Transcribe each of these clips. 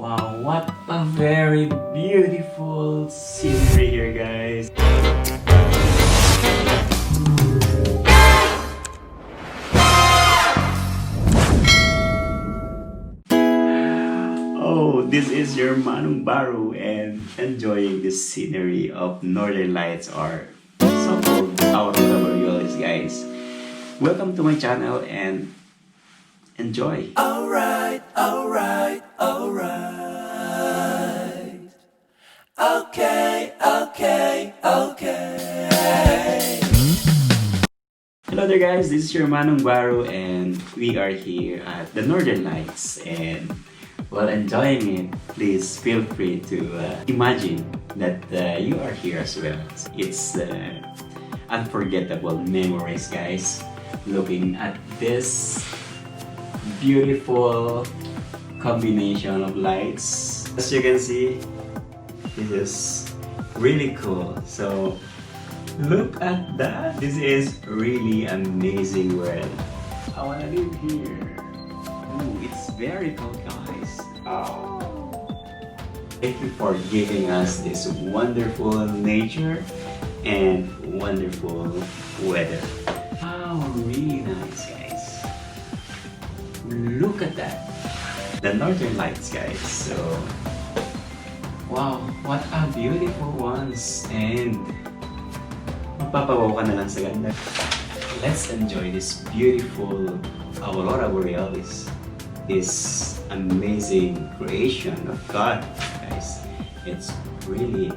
Wow, what a very beautiful scenery here, guys. Oh, this is your Manong Baru and enjoying the scenery of Northern Lights or so-called Aurora Borealis, guys. Welcome to my channel and enjoy. Alright. Okay. Hello there, guys, this is your Manong Baru and we are here at the Northern Lights, and while enjoying it, please feel free to imagine that you are here as well. It's unforgettable memories, guys, looking at this beautiful combination of lights. As you can see, this is really cool. So look at that. This is really amazing world. I wanna live here. Ooh, it's very cool, guys. Oh. Thank you for giving us this wonderful nature and wonderful weather. Wow, really nice, guys. Look at that. The Northern Lights, guys. So wow, what a beautiful ones, and mapapawaw ka na lang sa ganda. Let's enjoy this beautiful Aurora Borealis, this amazing creation of God, guys. It's really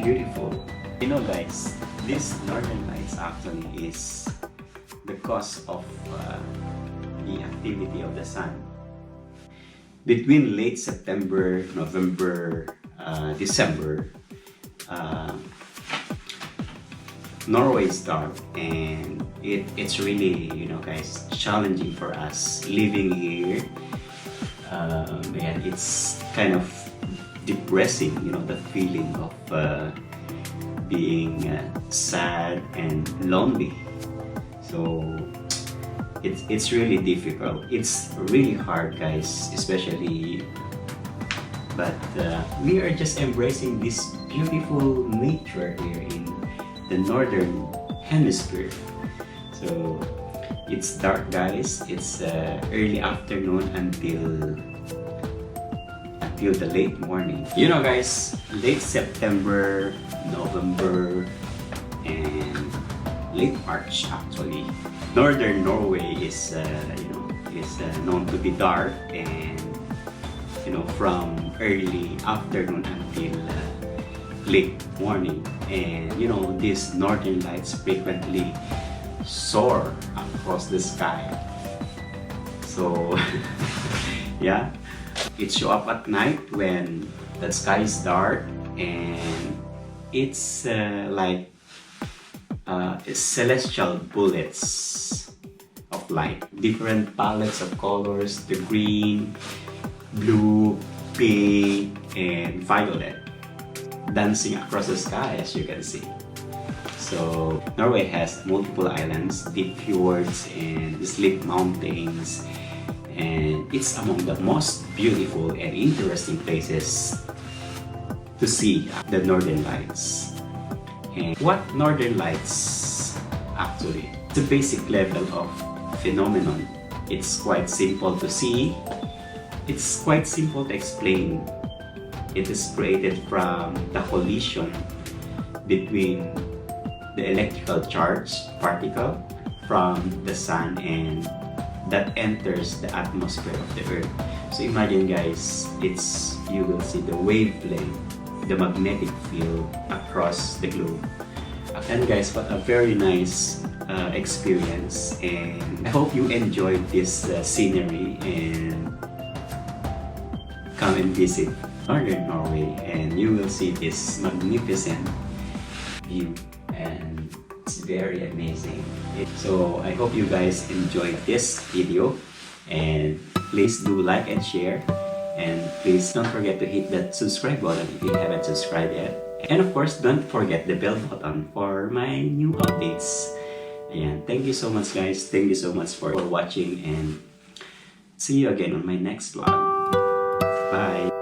beautiful. You know, guys, this Northern Lights actually is the cause of the activity of the sun. Between late September, November, December, Norway is dark, and it's really, you know, guys, challenging for us living here. And it's kind of depressing, you know, the feeling of being sad and lonely. So it's really difficult. It's really hard, guys, especially. But we are just embracing this beautiful nature here in the northern hemisphere. So it's dark, guys. It's early afternoon until the late morning. You know, guys, late September, November, and late March actually, northern Norway is known to be dark, and you know, from early afternoon until late morning. And you know, these northern lights frequently soar across the sky. So yeah, it show up at night when the sky is dark, and it's like celestial bullets of light, different palettes of colors, the green, blue, pink, and violet, dancing across the sky, as you can see. So Norway has multiple islands, deep fjords, and steep mountains, and it's among the most beautiful and interesting places to see the Northern Lights. And what Northern Lights actually? It's a basic level of phenomenon. It's quite simple to see. It's quite simple to explain. It is created from the collision between the electrical charge particle from the sun and that enters the atmosphere of the earth. So imagine, guys, you will see the wavelength, the magnetic field across the globe. And guys, what a very nice experience, and I hope you enjoyed this scenery and come and visit northern Norway, and you will see this magnificent view, and it's very amazing. So I hope you guys enjoyed this video, and please do like and share, and please don't forget to hit that subscribe button if you haven't subscribed yet, and of course don't forget the bell button for my new updates. And thank you so much, guys. Thank you so much for watching, and see you again on my next vlog. Bye.